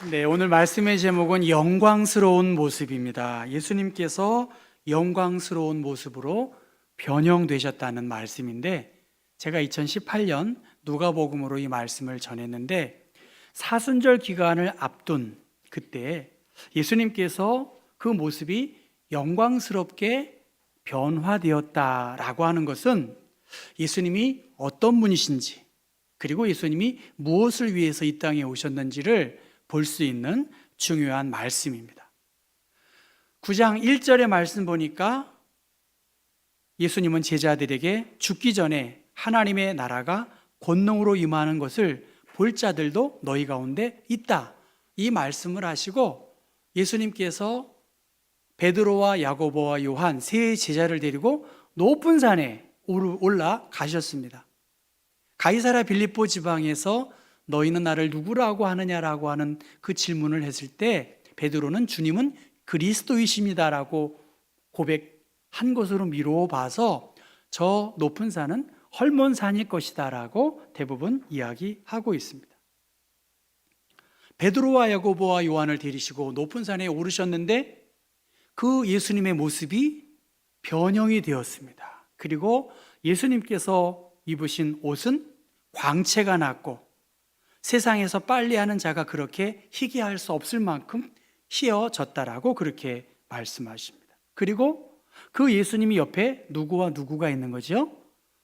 네, 오늘 말씀의 제목은 영광스러운 모습입니다. 예수님께서 영광스러운 모습으로 변형되셨다는 말씀인데, 제가 2018년 누가복음으로 이 말씀을 전했는데, 사순절 기간을 앞둔 그때 예수님께서 그 모습이 영광스럽게 변화되었다라고 하는 것은 예수님이 어떤 분이신지, 그리고 예수님이 무엇을 위해서 이 땅에 오셨는지를 볼 수 있는 중요한 말씀입니다. 9장 1절의 말씀 보니까 예수님은 제자들에게 죽기 전에 하나님의 나라가 권능으로 임하는 것을 볼 자들도 너희 가운데 있다, 이 말씀을 하시고 예수님께서 베드로와 야고보와 요한 세 제자를 데리고 높은 산에 올라가셨습니다. 가이사랴 빌립보 지방에서 너희는 나를 누구라고 하느냐라고 하는 그 질문을 했을 때 베드로는 주님은 그리스도이십니다라고 고백한 것으로 미루어 봐서 저 높은 산은 헐몬산일 것이다라고 대부분 이야기하고 있습니다. 베드로와 야고보와 요한을 데리시고 높은 산에 오르셨는데 그 예수님의 모습이 변형이 되었습니다. 그리고 예수님께서 입으신 옷은 광채가 났고 세상에서 빨래하는 자가 그렇게 희귀할 수 없을 만큼 희어졌다라고 그렇게 말씀하십니다. 그리고 그 예수님이 옆에 누구와 누구가 있는 거죠?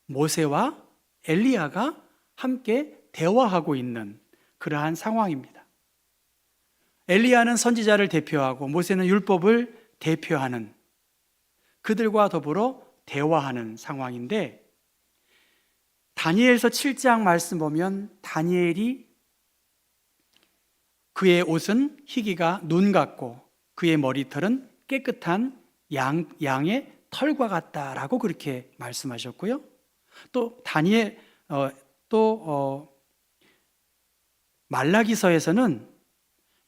모세와 엘리야가 함께 대화하고 있는 그러한 상황입니다. 엘리야는 선지자를 대표하고 모세는 율법을 대표하는, 그들과 더불어 대화하는 상황인데, 다니엘서 7장 말씀 보면 다니엘이 그의 옷은 희기가 눈 같고 그의 머리털은 깨끗한 양의 털과 같다라고 그렇게 말씀하셨고요. 또 말라기서에서는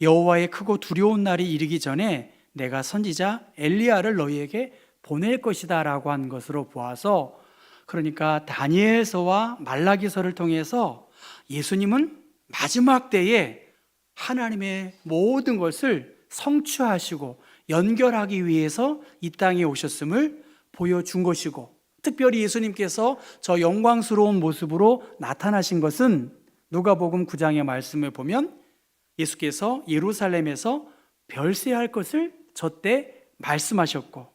여호와의 크고 두려운 날이 이르기 전에 내가 선지자 엘리야를 너희에게 보낼 것이다 라고 한 것으로 보아서, 그러니까 다니엘서와 말라기서를 통해서 예수님은 마지막 때에 하나님의 모든 것을 성취하시고 연결하기 위해서 이 땅에 오셨음을 보여준 것이고, 특별히 예수님께서 저 영광스러운 모습으로 나타나신 것은 누가복음 9장의 말씀을 보면 예수께서 예루살렘에서 별세할 것을 저때 말씀하셨고,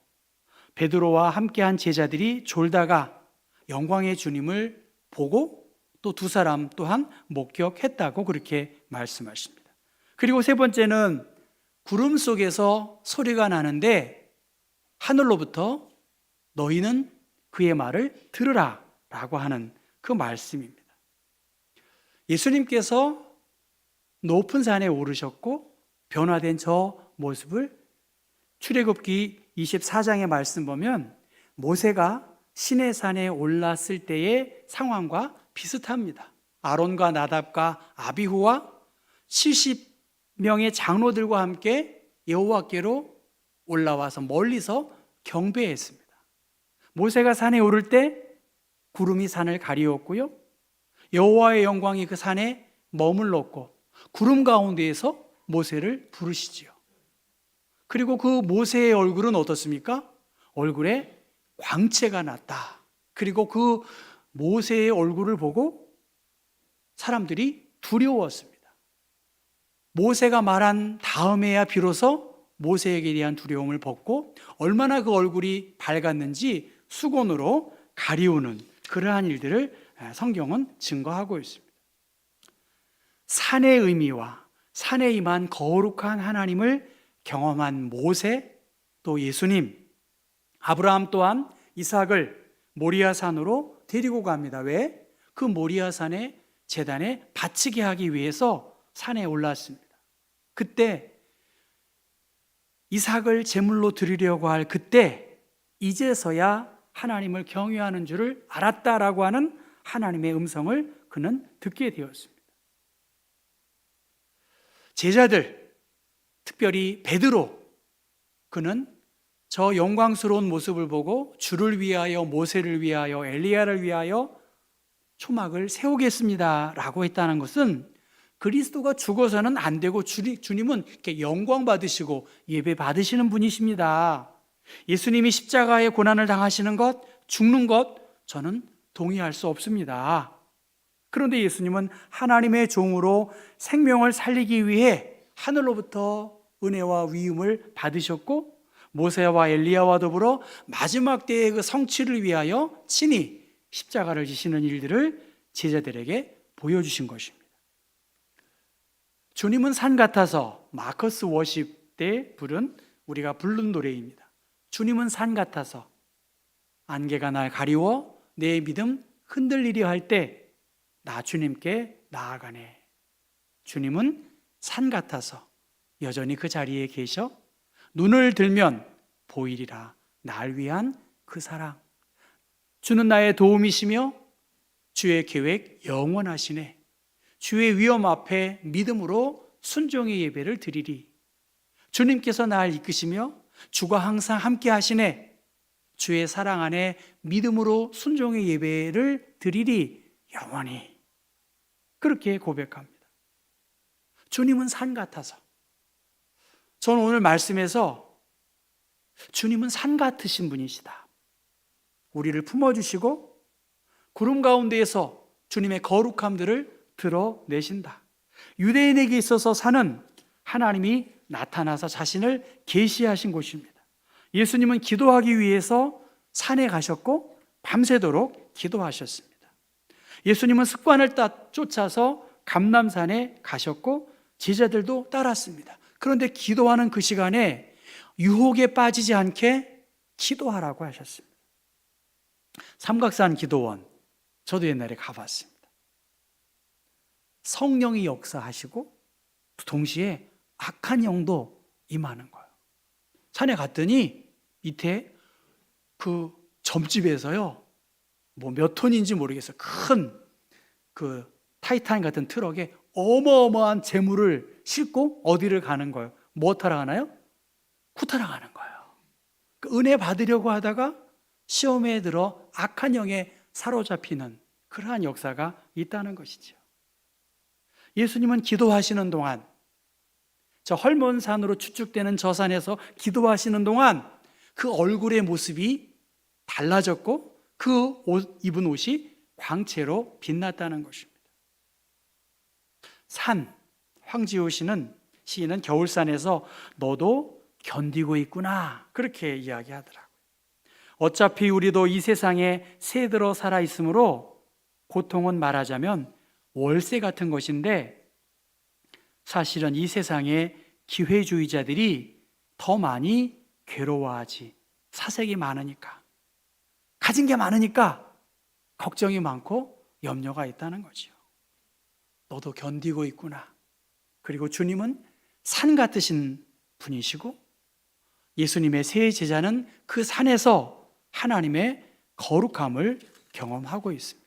베드로와 함께한 제자들이 졸다가 영광의 주님을 보고 또 두 사람 또한 목격했다고 그렇게 말씀하십니다. 그리고 세 번째는 구름 속에서 소리가 나는데 하늘로부터 너희는 그의 말을 들으라 라고 하는 그 말씀입니다. 예수님께서 높은 산에 오르셨고 변화된 저 모습을 출애굽기 24장의 말씀 보면 모세가 시내산에 올랐을 때의 상황과 비슷합니다. 아론과 나답과 아비후와 70명의 장로들과 함께 여호와께로 올라와서 멀리서 경배했습니다. 모세가 산에 오를 때 구름이 산을 가리웠고요, 여호와의 영광이 그 산에 머물렀고 구름 가운데에서 모세를 부르시지요. 그리고 그 모세의 얼굴은 어떻습니까? 얼굴에 광채가 났다. 그리고 그 모세의 얼굴을 보고 사람들이 두려웠습니다. 모세가 말한 다음에야 비로소 모세에게 대한 두려움을 벗고 얼마나 그 얼굴이 밝았는지 수건으로 가리우는 그러한 일들을 성경은 증거하고 있습니다. 산의 의미와 산에 임한 거룩한 하나님을 경험한 모세, 또 예수님, 아브라함 또한 이삭을 모리아산으로 데리고 갑니다. 왜? 그 모리아산의 제단에 바치게 하기 위해서 산에 올랐습니다. 그때 이삭을 제물로 드리려고 할 그때 이제서야 하나님을 경외하는 줄을 알았다라고 하는 하나님의 음성을 그는 듣게 되었습니다. 제자들, 특별히 베드로, 그는 저 영광스러운 모습을 보고 주를 위하여, 모세를 위하여, 엘리야를 위하여 초막을 세우겠습니다 라고 했다는 것은 그리스도가 죽어서는 안 되고 주님은 이렇게 영광 받으시고 예배 받으시는 분이십니다. 예수님이 십자가의 고난을 당하시는 것, 죽는 것 저는 동의할 수 없습니다. 그런데 예수님은 하나님의 종으로 생명을 살리기 위해 하늘로부터 은혜와 위임을 받으셨고 모세와 엘리야와 더불어 마지막 때의 그 성취를 위하여 친히 십자가를 지시는 일들을 제자들에게 보여주신 것입니다. 주님은 산 같아서 마커스 워십 때 부른 우리가 부른 노래입니다. 주님은 산 같아서 안개가 날 가리워 내 믿음 흔들리려 할 때 나 주님께 나아가네. 주님은 산 같아서 여전히 그 자리에 계셔 눈을 들면 보이리라 날 위한 그 사랑. 주는 나의 도움이시며 주의 계획 영원하시네. 주의 위엄 앞에 믿음으로 순종의 예배를 드리리. 주님께서 날 이끄시며 주가 항상 함께 하시네. 주의 사랑 안에 믿음으로 순종의 예배를 드리리 영원히. 그렇게 고백합니다. 주님은 산 같아서. 저는 오늘 말씀에서 주님은 산 같으신 분이시다. 우리를 품어주시고 구름 가운데에서 주님의 거룩함들을 드러내신다. 유대인에게 있어서 산은 하나님이 나타나서 자신을 계시하신 곳입니다. 예수님은 기도하기 위해서 산에 가셨고 밤새도록 기도하셨습니다. 예수님은 습관을 쫓아서 감람산에 가셨고 제자들도 따랐습니다. 그런데 기도하는 그 시간에 유혹에 빠지지 않게 기도하라고 하셨습니다. 삼각산 기도원 저도 옛날에 가봤습니다. 성령이 역사하시고 동시에 악한 영도 임하는 거예요. 산에 갔더니 밑에 그 점집에서요, 뭐 몇 톤인지 모르겠어요. 큰 그 타이탄 같은 트럭에 어마어마한 재물을 싣고 어디를 가는 거예요? 뭐 타러 가나요? 구 타러 가는 거예요. 그 은혜 받으려고 하다가 시험에 들어 악한 영에 사로잡히는 그러한 역사가 있다는 것이죠. 예수님은 기도하시는 동안 저 헐몬산으로 추측되는 저 산에서 기도하시는 동안 그 얼굴의 모습이 달라졌고 그 입은 옷이 광채로 빛났다는 것입니다. 산, 황지호 시인은 겨울산에서 너도 견디고 있구나 그렇게 이야기하더라고요. 어차피 우리도 이 세상에 새들어 살아 있으므로 고통은 말하자면 월세 같은 것인데 사실은 이 세상에 기회주의자들이 더 많이 괴로워하지. 사색이 많으니까, 가진 게 많으니까 걱정이 많고 염려가 있다는 거죠. 너도 견디고 있구나. 그리고 주님은 산 같으신 분이시고 예수님의 세 제자는 그 산에서 하나님의 거룩함을 경험하고 있습니다.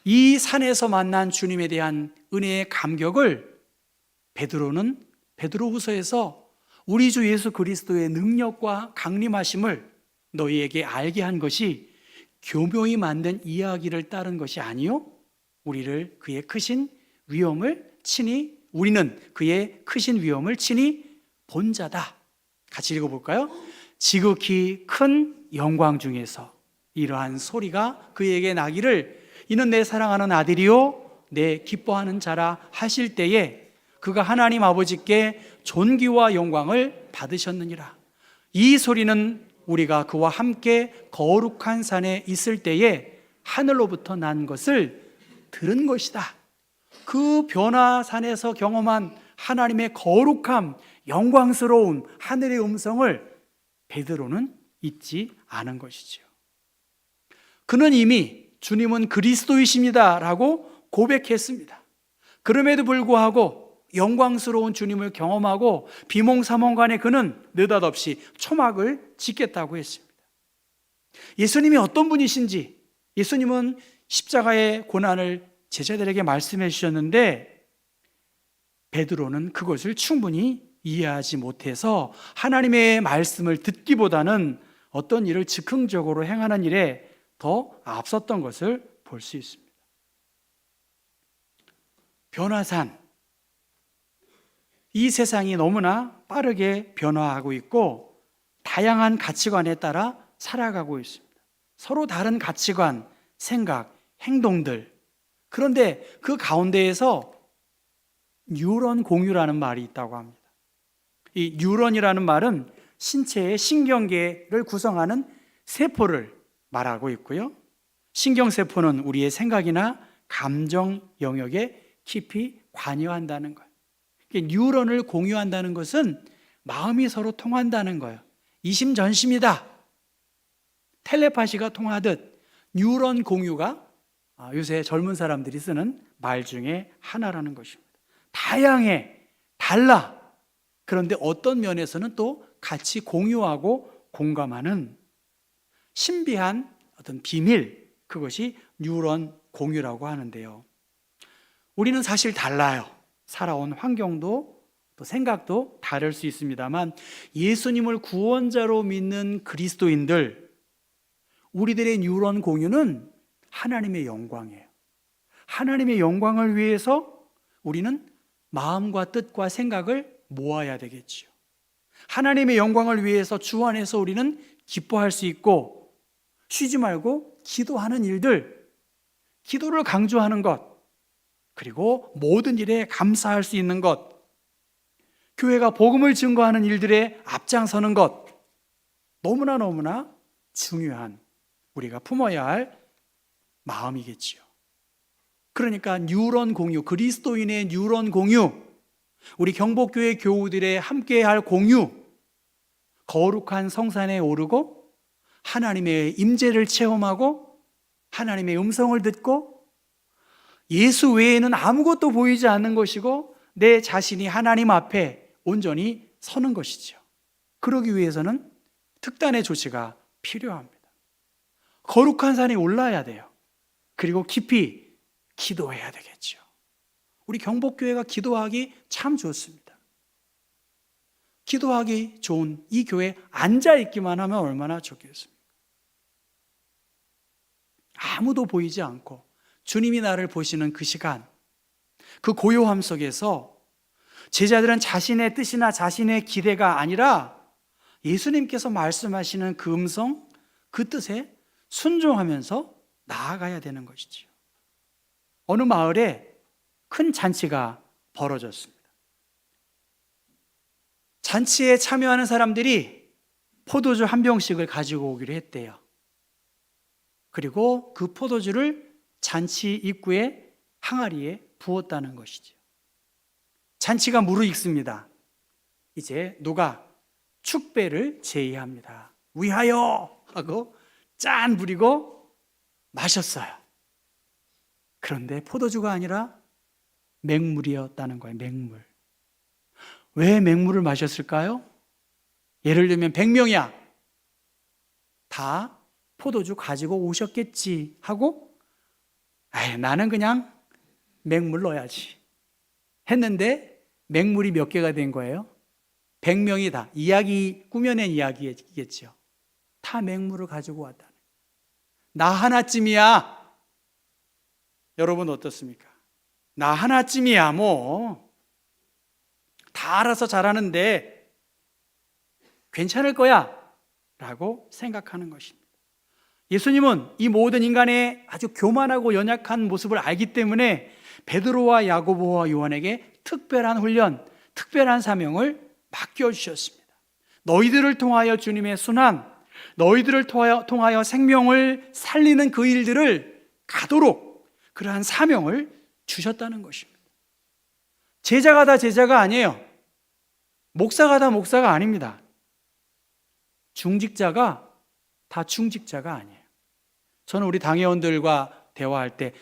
이 산에서 만난 주님에 대한 은혜의 감격을 베드로는 베드로후서에서 우리 주 예수 그리스도의 능력과 강림하심을 너희에게 알게 한 것이 교묘히 만든 이야기를 따른 것이 아니요 우리는 그의 크신 위엄을 친히 본 자다. 같이 읽어볼까요? 지극히 큰 영광 중에서 이러한 소리가 그에게 나기를 이는 내 사랑하는 아들이요 내 기뻐하는 자라 하실 때에 그가 하나님 아버지께 존귀와 영광을 받으셨느니라. 이 소리는 우리가 그와 함께 거룩한 산에 있을 때에 하늘로부터 난 것을 들은 것이다. 그 변화산에서 경험한 하나님의 거룩함, 영광스러운 하늘의 음성을 베드로는 잊지 않은 것이죠. 그는 이미 주님은 그리스도이십니다 라고 고백했습니다. 그럼에도 불구하고 영광스러운 주님을 경험하고 비몽사몽간에 그는 느닷없이 초막을 짓겠다고 했습니다. 예수님이 어떤 분이신지 예수님은 십자가의 고난을 제자들에게 말씀해 주셨는데 베드로는 그것을 충분히 이해하지 못해서 하나님의 말씀을 듣기보다는 어떤 일을 즉흥적으로 행하는 일에 더 앞섰던 것을 볼 수 있습니다. 변화산. 이 세상이 너무나 빠르게 변화하고 있고 다양한 가치관에 따라 살아가고 있습니다. 서로 다른 가치관, 생각, 행동들. 그런데 그 가운데에서 뉴런 공유라는 말이 있다고 합니다. 이 뉴런이라는 말은 신체의 신경계를 구성하는 세포를 말하고 있고요. 신경세포는 우리의 생각이나 감정 영역에 깊이 관여한다는 거예요. 뉴런을 공유한다는 것은 마음이 서로 통한다는 거예요. 이심전심이다. 텔레파시가 통하듯 뉴런 공유가 요새 젊은 사람들이 쓰는 말 중에 하나라는 것입니다. 다양해, 달라. 그런데 어떤 면에서는 또 같이 공유하고 공감하는 신비한 어떤 비밀, 그것이 뉴런 공유라고 하는데요. 우리는 사실 달라요. 살아온 환경도 또 생각도 다를 수 있습니다만 예수님을 구원자로 믿는 그리스도인들, 우리들의 뉴런 공유는 하나님의 영광이에요. 하나님의 영광을 위해서 우리는 마음과 뜻과 생각을 모아야 되겠지요. 하나님의 영광을 위해서 주 안에서 우리는 기뻐할 수 있고 쉬지 말고 기도하는 일들, 기도를 강조하는 것, 그리고 모든 일에 감사할 수 있는 것, 교회가 복음을 증거하는 일들에 앞장서는 것, 너무나 중요한 우리가 품어야 할 마음이겠지요. 그러니까 뉴런 공유, 그리스도인의 뉴런 공유, 우리 경복교회 교우들의 함께할 공유, 거룩한 성산에 오르고 하나님의 임재를 체험하고 하나님의 음성을 듣고 예수 외에는 아무것도 보이지 않는 것이고 내 자신이 하나님 앞에 온전히 서는 것이죠. 그러기 위해서는 특단의 조치가 필요합니다. 거룩한 산에 올라야 돼요. 그리고 깊이 기도해야 되겠죠. 우리 경복교회가 기도하기 참 좋습니다. 기도하기 좋은 이 교회에 앉아있기만 하면 얼마나 좋겠습니까? 아무도 보이지 않고 주님이 나를 보시는 그 시간, 그 고요함 속에서 제자들은 자신의 뜻이나 자신의 기대가 아니라 예수님께서 말씀하시는 그 음성, 그 뜻에 순종하면서 나아가야 되는 것이지요. 어느 마을에 큰 잔치가 벌어졌습니다. 잔치에 참여하는 사람들이 포도주 한 병씩을 가지고 오기로 했대요. 그리고 그 포도주를 잔치 입구에 항아리에 부었다는 것이죠. 잔치가 무르익습니다. 이제 누가 축배를 제의합니다. 위하여! 하고 짠 부리고 마셨어요. 그런데 포도주가 아니라 맹물이었다는 거예요. 맹물. 왜 맹물을 마셨을까요? 예를 들면 100명이야. 다 포도주 가지고 오셨겠지 하고 나는 그냥 맹물 넣어야지 했는데 맹물이 몇 개가 된 거예요? 100명이 다. 이야기, 꾸며낸 이야기겠죠. 다 맹물을 가지고 왔다는 거예요. 나 하나쯤이야. 여러분 어떻습니까? 나 하나쯤이야 뭐. 다 알아서 잘하는데 괜찮을 거야 라고 생각하는 것입니다. 예수님은 이 모든 인간의 아주 교만하고 연약한 모습을 알기 때문에 베드로와 야고보와 요한에게 특별한 훈련, 특별한 사명을 맡겨주셨습니다. 너희들을 통하여 주님의 순환, 너희들을 통하여 생명을 살리는 그 일들을 가도록 그러한 사명을 주셨다는 것입니다. 제자가 다 제자가 아니에요. 목사가 다 목사가 아닙니다. 중직자가 다 중직자가 아니에요. 저는 우리 당회원들과 대화할 때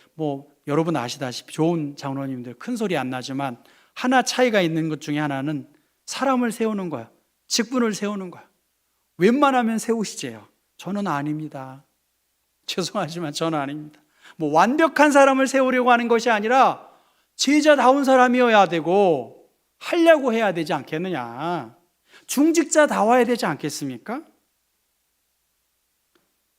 여러분 아시다시피 좋은 장로님들 큰 소리 안 나지만 하나 차이가 있는 것 중에 하나는 사람을 세우는 거야. 직분을 세우는 거야. 웬만하면 세우시재요. 저는 아닙니다. 죄송하지만 저는 아닙니다. 완벽한 사람을 세우려고 하는 것이 아니라 제자다운 사람이어야 되고 하려고 해야 되지 않겠느냐. 중직자다워야 되지 않겠습니까?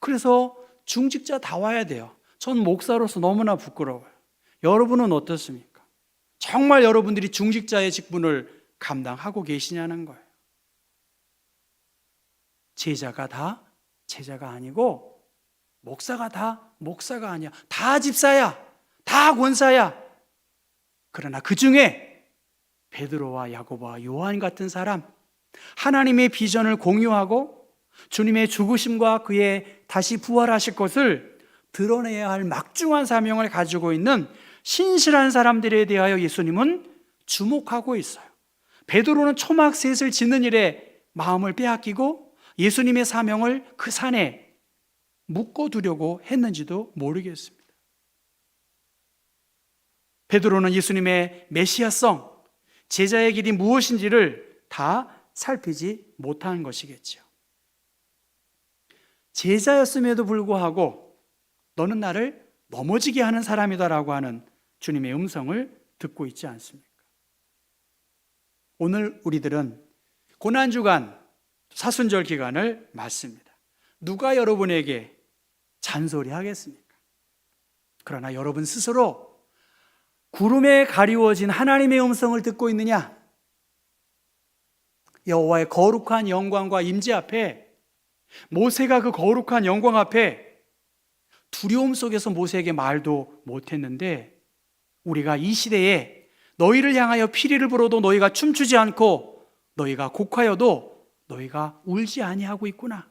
그래서 중직자다워야 돼요. 전 목사로서 너무나 부끄러워요. 여러분은 어떻습니까? 정말 여러분들이 중직자의 직분을 감당하고 계시냐는 거예요. 제자가 다 제자가 아니고, 목사가 다 목사가 아니야. 다 집사야. 다 권사야. 그러나 그 중에 베드로와 야고보와 요한 같은 사람, 하나님의 비전을 공유하고 주님의 죽으심과 그의 다시 부활하실 것을 드러내야 할 막중한 사명을 가지고 있는 신실한 사람들에 대하여 예수님은 주목하고 있어요. 베드로는 초막셋을 짓는 일에 마음을 빼앗기고 예수님의 사명을 그 산에 묶어두려고 했는지도 모르겠습니다. 베드로는 예수님의 메시아성, 제자의 길이 무엇인지를 다 살피지 못한 것이겠죠. 제자였음에도 불구하고 너는 나를 넘어지게 하는 사람이다라고 하는 주님의 음성을 듣고 있지 않습니까? 오늘 우리들은 고난주간 사순절 기간을 맞습니다. 누가 여러분에게 잔소리하겠습니까? 그러나 여러분 스스로 구름에 가리워진 하나님의 음성을 듣고 있느냐? 여호와의 거룩한 영광과 임재 앞에, 모세가 그 거룩한 영광 앞에 두려움 속에서 모세에게 말도 못했는데, 우리가 이 시대에 너희를 향하여 피리를 불어도 너희가 춤추지 않고 너희가 곡하여도 너희가 울지 아니하고 있구나.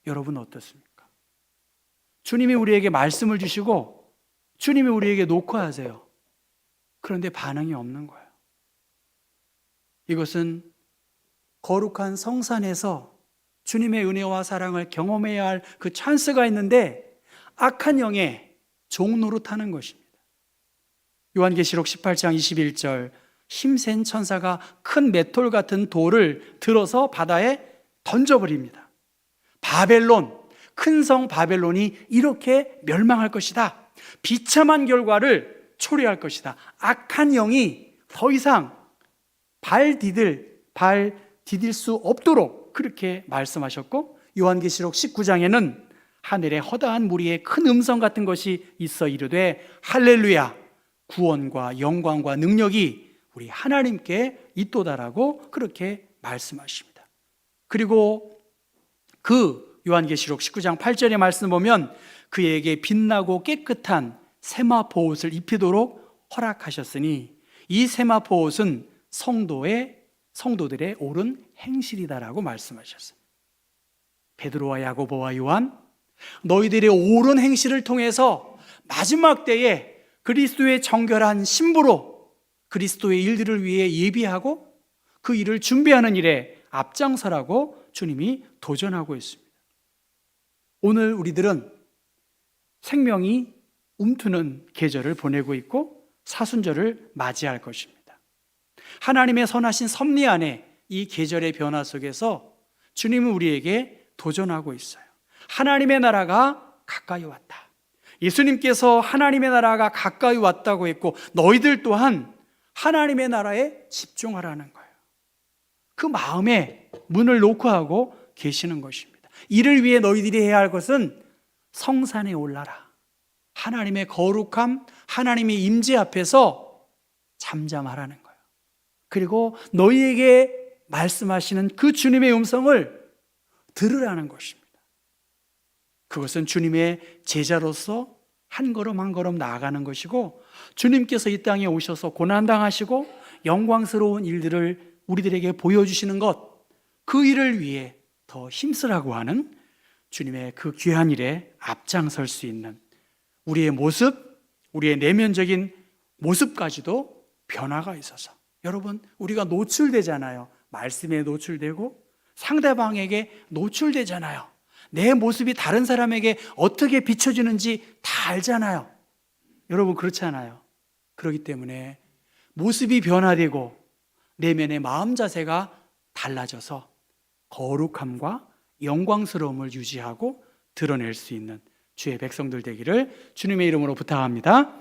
여러분 어떻습니까? 주님이 우리에게 말씀을 주시고 주님이 우리에게 녹화하세요. 그런데 반응이 없는 거예요. 이것은 거룩한 성산에서 주님의 은혜와 사랑을 경험해야 할 그 찬스가 있는데 악한 영의 종노릇하는 것입니다. 요한계시록 18장 21절, 힘센 천사가 큰 맷돌 같은 돌을 들어서 바다에 던져버립니다. 바벨론, 큰 성 바벨론이 이렇게 멸망할 것이다. 비참한 결과를 초래할 것이다. 악한 영이 더 이상 발 디딜 수 없도록 그렇게 말씀하셨고, 요한계시록 19장에는 하늘에 허다한 무리의 큰 음성 같은 것이 있어 이르되 할렐루야, 구원과 영광과 능력이 우리 하나님께 있도다라고 그렇게 말씀하십니다. 그리고 그 요한계시록 19장 8절의 말씀 보면 그에게 빛나고 깨끗한 세마포 옷을 입히도록 허락하셨으니 이 세마포 옷은 성도들의 옳은 행실이다라고 말씀하셨어요. 베드로와 야고보와 요한, 너희들의 옳은 행실을 통해서 마지막 때에 그리스도의 정결한 신부로 그리스도의 일들을 위해 예비하고 그 일을 준비하는 일에 앞장서라고 주님이 도전하고 있습니다. 오늘 우리들은 생명이 움트는 계절을 보내고 있고 사순절을 맞이할 것입니다. 하나님의 선하신 섭리 안에 이 계절의 변화 속에서 주님은 우리에게 도전하고 있어요. 하나님의 나라가 가까이 왔다. 예수님께서 하나님의 나라가 가까이 왔다고 했고 너희들 또한 하나님의 나라에 집중하라는 거예요. 그 마음에 문을 놓고 하고 계시는 것입니다. 이를 위해 너희들이 해야 할 것은 성산에 올라라. 하나님의 거룩함, 하나님의 임재 앞에서 잠잠하라는 거예요. 그리고 너희에게 말씀하시는 그 주님의 음성을 들으라는 것입니다. 그것은 주님의 제자로서 한 걸음 한 걸음 나아가는 것이고, 주님께서 이 땅에 오셔서 고난당하시고 영광스러운 일들을 우리들에게 보여주시는 것, 그 일을 위해 더 힘쓰라고 하는 주님의 그 귀한 일에 앞장설 수 있는 우리의 모습, 우리의 내면적인 모습까지도 변화가 있어서, 여러분 우리가 노출되잖아요. 말씀에 노출되고 상대방에게 노출되잖아요. 내 모습이 다른 사람에게 어떻게 비춰지는지 다 알잖아요. 여러분 그렇지 않아요? 그렇기 때문에 모습이 변화되고 내면의 마음 자세가 달라져서 거룩함과 영광스러움을 유지하고 드러낼 수 있는 주의 백성들 되기를 주님의 이름으로 부탁합니다.